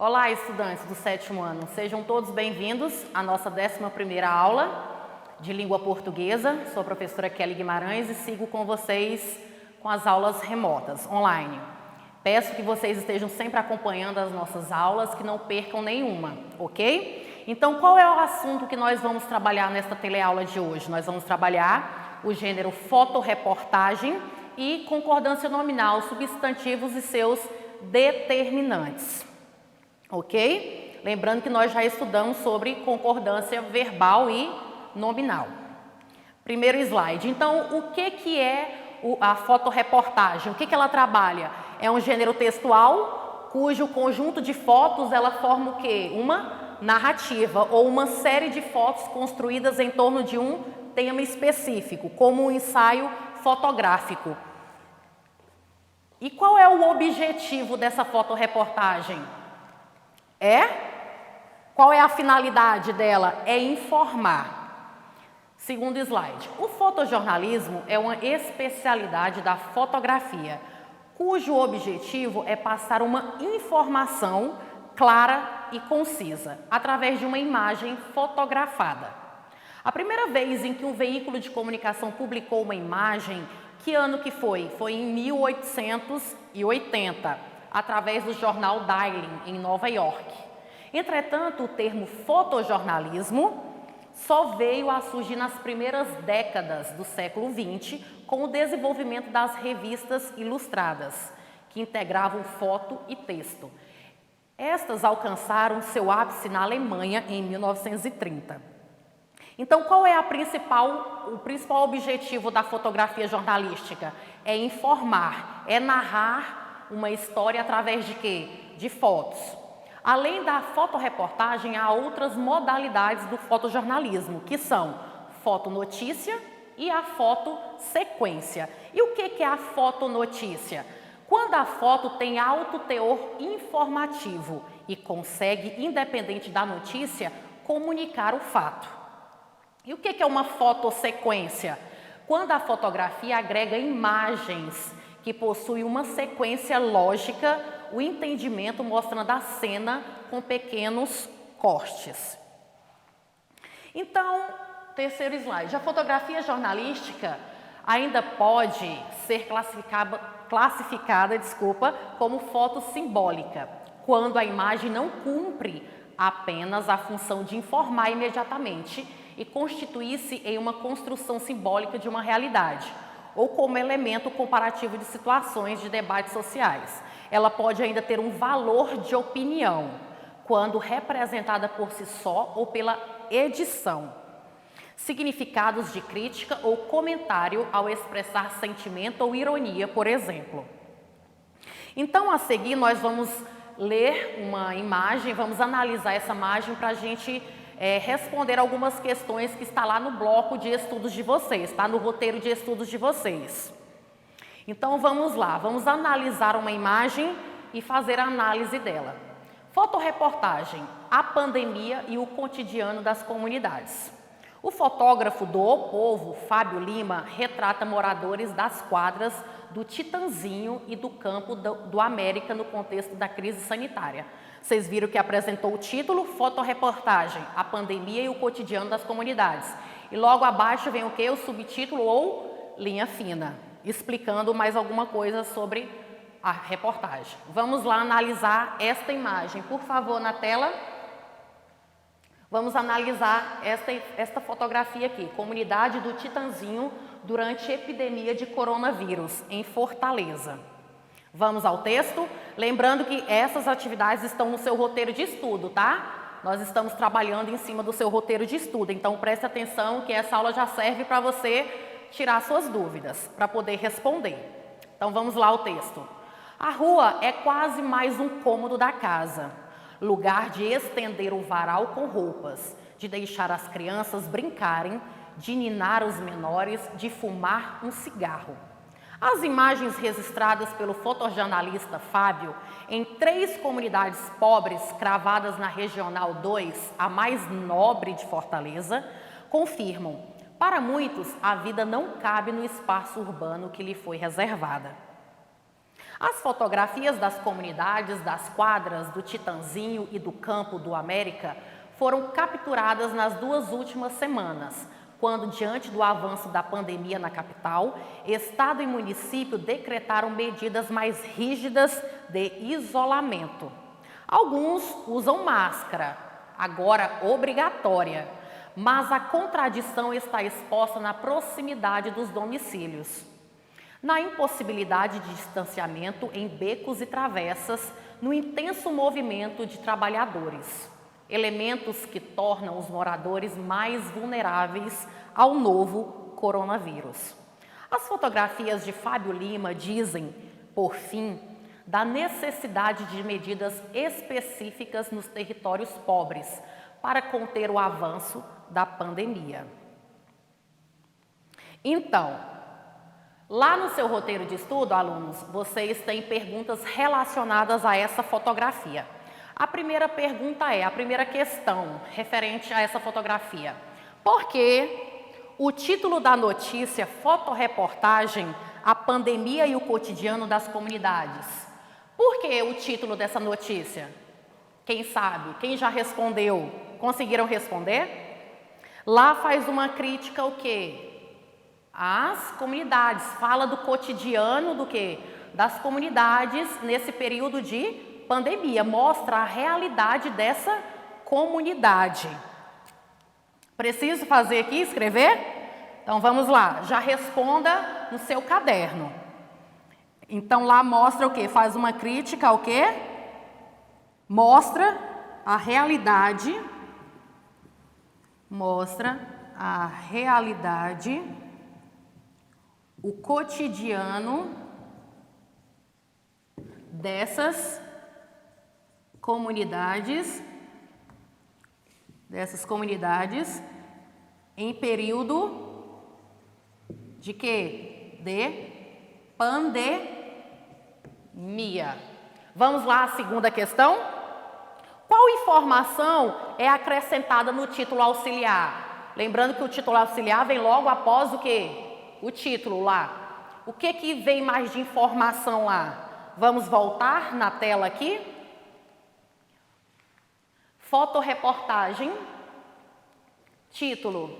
Olá, estudantes do 7º ano, sejam todos bem-vindos à nossa 11ª aula de língua portuguesa. Sou a professora Kelly Guimarães e sigo com vocês com as aulas remotas, online. Peço que vocês estejam sempre acompanhando as nossas aulas, que não percam nenhuma, ok? Então, qual é o assunto que nós vamos trabalhar nesta teleaula de hoje? Nós vamos trabalhar o gênero fotorreportagem e concordância nominal, substantivos e seus determinantes. Ok? Lembrando que nós já estudamos sobre concordância verbal e nominal. Primeiro slide. Então, o que é a fotorreportagem? O que ela trabalha? É um gênero textual, cujo conjunto de fotos ela forma o quê? Uma narrativa ou uma série de fotos construídas em torno de um tema específico, como um ensaio fotográfico. E qual é o objetivo dessa fotorreportagem? Qual é a finalidade dela? É informar. Segundo slide. O fotojornalismo é uma especialidade da fotografia, cujo objetivo é passar uma informação clara e concisa, através de uma imagem fotografada. A primeira vez em que um veículo de comunicação publicou uma imagem, que ano que foi? Foi em 1880. Através do jornal Daily, em Nova York. Entretanto, o termo fotojornalismo só veio a surgir nas primeiras décadas do século XX, com o desenvolvimento das revistas ilustradas, que integravam foto e texto. Estas alcançaram seu ápice na Alemanha em 1930. Então, qual é o principal objetivo da fotografia jornalística? É informar, é narrar uma história através de quê? De fotos. Além da fotorreportagem, há outras modalidades do fotojornalismo, que são fotonotícia e a fotosequência. E o que é a fotonotícia? Quando a foto tem alto teor informativo e consegue, independente da notícia, comunicar o fato. E o que é uma fotossequência? Quando a fotografia agrega imagens que possui uma sequência lógica, o entendimento mostrando a cena com pequenos cortes. Então, terceiro slide. A fotografia jornalística ainda pode ser classificada como foto simbólica, quando a imagem não cumpre apenas a função de informar imediatamente e constituir-se em uma construção simbólica de uma realidade, ou como elemento comparativo de situações de debates sociais. Ela pode ainda ter um valor de opinião, quando representada por si só ou pela edição. Significados de crítica ou comentário ao expressar sentimento ou ironia, por exemplo. Então, a seguir, nós vamos ler uma imagem, vamos analisar essa imagem para a gente responder algumas questões que está lá no bloco de estudos de vocês, está no roteiro de estudos de vocês. Então vamos lá, vamos analisar uma imagem e fazer a análise dela. Fotorreportagem, a pandemia e o cotidiano das comunidades. O fotógrafo do O Povo, Fábio Lima, retrata moradores das quadras do Titanzinho e do campo do América no contexto da crise sanitária. Vocês viram que apresentou o título, fotorreportagem, a pandemia e o cotidiano das comunidades. E logo abaixo vem o quê? O subtítulo ou linha fina, explicando mais alguma coisa sobre a reportagem. Vamos lá analisar esta imagem. Por favor, na tela. Vamos analisar esta fotografia aqui. Comunidade do Titanzinho durante a epidemia de coronavírus, em Fortaleza. Vamos ao texto, lembrando que essas atividades estão no seu roteiro de estudo, tá? Nós estamos trabalhando em cima do seu roteiro de estudo, então preste atenção que essa aula já serve para você tirar suas dúvidas, para poder responder. Então vamos lá ao texto. A rua é quase mais um cômodo da casa, lugar de estender o varal com roupas, de deixar as crianças brincarem, de ninar os menores, de fumar um cigarro. As imagens registradas pelo fotojornalista Fábio em 3 comunidades pobres cravadas na Regional 2, a mais nobre de Fortaleza, confirmam: para muitos, a vida não cabe no espaço urbano que lhe foi reservada. As fotografias das comunidades das quadras do Titanzinho e do Campo do América foram capturadas nas 2 últimas semanas, quando, diante do avanço da pandemia na capital, Estado e município decretaram medidas mais rígidas de isolamento. Alguns usam máscara, agora obrigatória, mas a contradição está exposta na proximidade dos domicílios, na impossibilidade de distanciamento em becos e travessas, no intenso movimento de trabalhadores, elementos que tornam os moradores mais vulneráveis ao novo coronavírus. As fotografias de Fábio Lima dizem, por fim, da necessidade de medidas específicas nos territórios pobres para conter o avanço da pandemia. Então, lá no seu roteiro de estudo, alunos, vocês têm perguntas relacionadas a essa fotografia. A primeira pergunta é, a primeira questão referente a essa fotografia. Por que o título da notícia, fotoreportagem, a pandemia e o cotidiano das comunidades? Por que o título dessa notícia? Quem sabe? Quem já respondeu? Conseguiram responder? Lá faz uma crítica ao quê? Às comunidades. Fala do cotidiano do quê? Das comunidades nesse período de pandemia. Mostra a realidade dessa comunidade. Preciso fazer aqui, escrever? Então vamos lá. Já responda no seu caderno. Então lá mostra o quê? Faz uma crítica ao quê? Mostra a realidade. Mostra a realidade, o cotidiano dessas comunidades em período de quê? De pandemia. Vamos lá à segunda questão? Qual informação é acrescentada no título auxiliar? Lembrando que o título auxiliar vem logo após o quê? O título lá. O que vem mais de informação lá? Vamos voltar na tela aqui. Fotoreportagem. Título.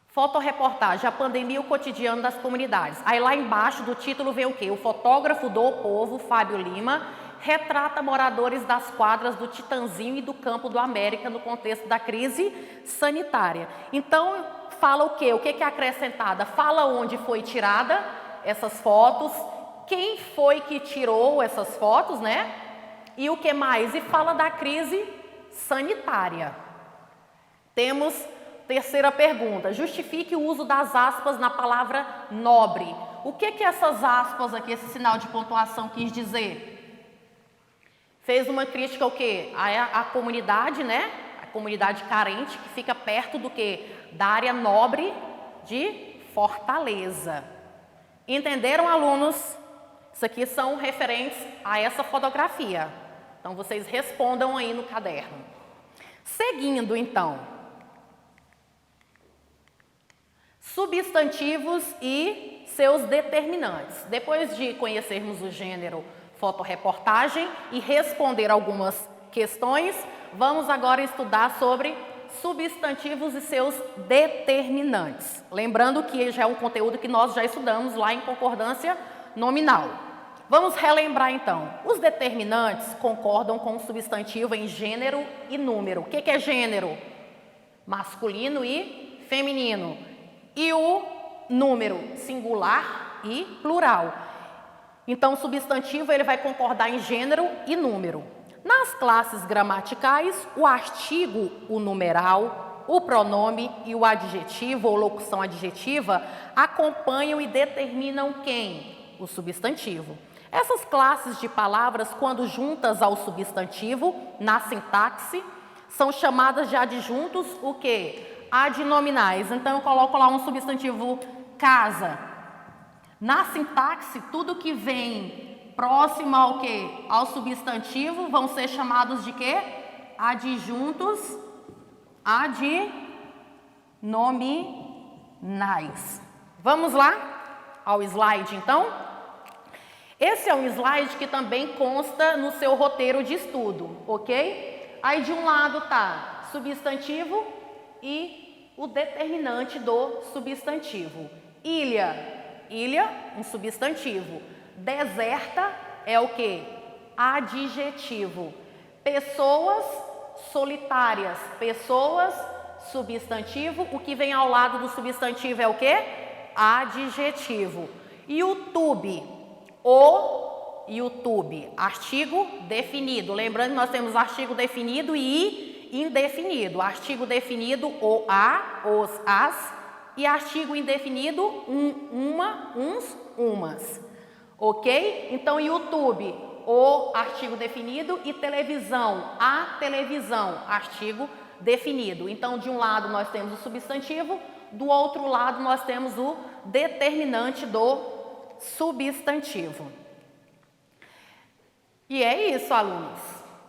Fotoreportagem, a pandemia e o cotidiano das comunidades. Aí lá embaixo do título vem o quê? O fotógrafo do povo, Fábio Lima, retrata moradores das quadras do Titanzinho e do Campo do América no contexto da crise sanitária. Então, fala o quê? O que é acrescentada? Fala onde foi tirada essas fotos, quem foi que tirou essas fotos, né? E o que mais? E fala da crise sanitária. Temos terceira pergunta. Justifique o uso das aspas na palavra nobre. O que essas aspas aqui, esse sinal de pontuação quis dizer? Fez uma crítica ao quê? A comunidade, né? A comunidade carente que fica perto do quê? Da área nobre de Fortaleza. Entenderam, alunos? Isso aqui são referentes a essa fotografia. Então, vocês respondam aí no caderno. Seguindo, então. Substantivos e seus determinantes. Depois de conhecermos o gênero fotoreportagem e responder algumas questões, vamos agora estudar sobre substantivos e seus determinantes. Lembrando que já é um conteúdo que nós já estudamos lá em concordância nominal. Vamos relembrar então. Os determinantes concordam com o substantivo em gênero e número. O que é gênero? Masculino e feminino. E o número, singular e plural. Então, o substantivo ele vai concordar em gênero e número. Nas classes gramaticais, o artigo, o numeral, o pronome e o adjetivo ou locução adjetiva acompanham e determinam quem? O substantivo. Essas classes de palavras, quando juntas ao substantivo, na sintaxe, são chamadas de adjuntos, o quê? Adnominais. Então, eu coloco lá um substantivo casa. Na sintaxe, tudo que vem próximo ao quê? Ao substantivo, vão ser chamados de quê? Adjuntos adnominais. Vamos lá ao slide, então? Esse é um slide que também consta no seu roteiro de estudo, ok? Aí de um lado tá substantivo e o determinante do substantivo. Ilha, ilha, um substantivo. Deserta é o quê? Adjetivo. Pessoas solitárias, pessoas, substantivo. O que vem ao lado do substantivo é o quê? Adjetivo. YouTube, o YouTube, artigo definido. Lembrando que nós temos artigo definido e indefinido. Artigo definido, o, a, os, as. E artigo indefinido, uma, uns, umas. Ok? Então, YouTube, o artigo definido, e televisão, a televisão, artigo definido. Então, de um lado nós temos o substantivo, do outro lado nós temos o determinante do substantivo. E é isso, alunos.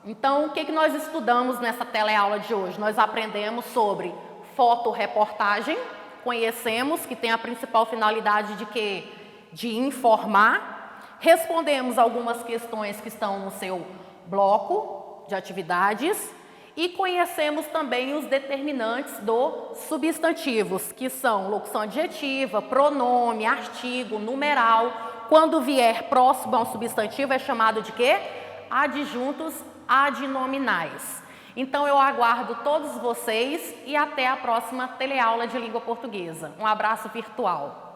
Então, o que nós estudamos nessa teleaula de hoje? Nós aprendemos sobre fotoreportagem, conhecemos que tem a principal finalidade de quê? De informar. Respondemos algumas questões que estão no seu bloco de atividades e conhecemos também os determinantes do substantivos, que são locução adjetiva, pronome, artigo, numeral. Quando vier próximo a um substantivo é chamado de quê? Adjuntos adnominais. Então eu aguardo todos vocês e até a próxima teleaula de língua portuguesa. Um abraço virtual.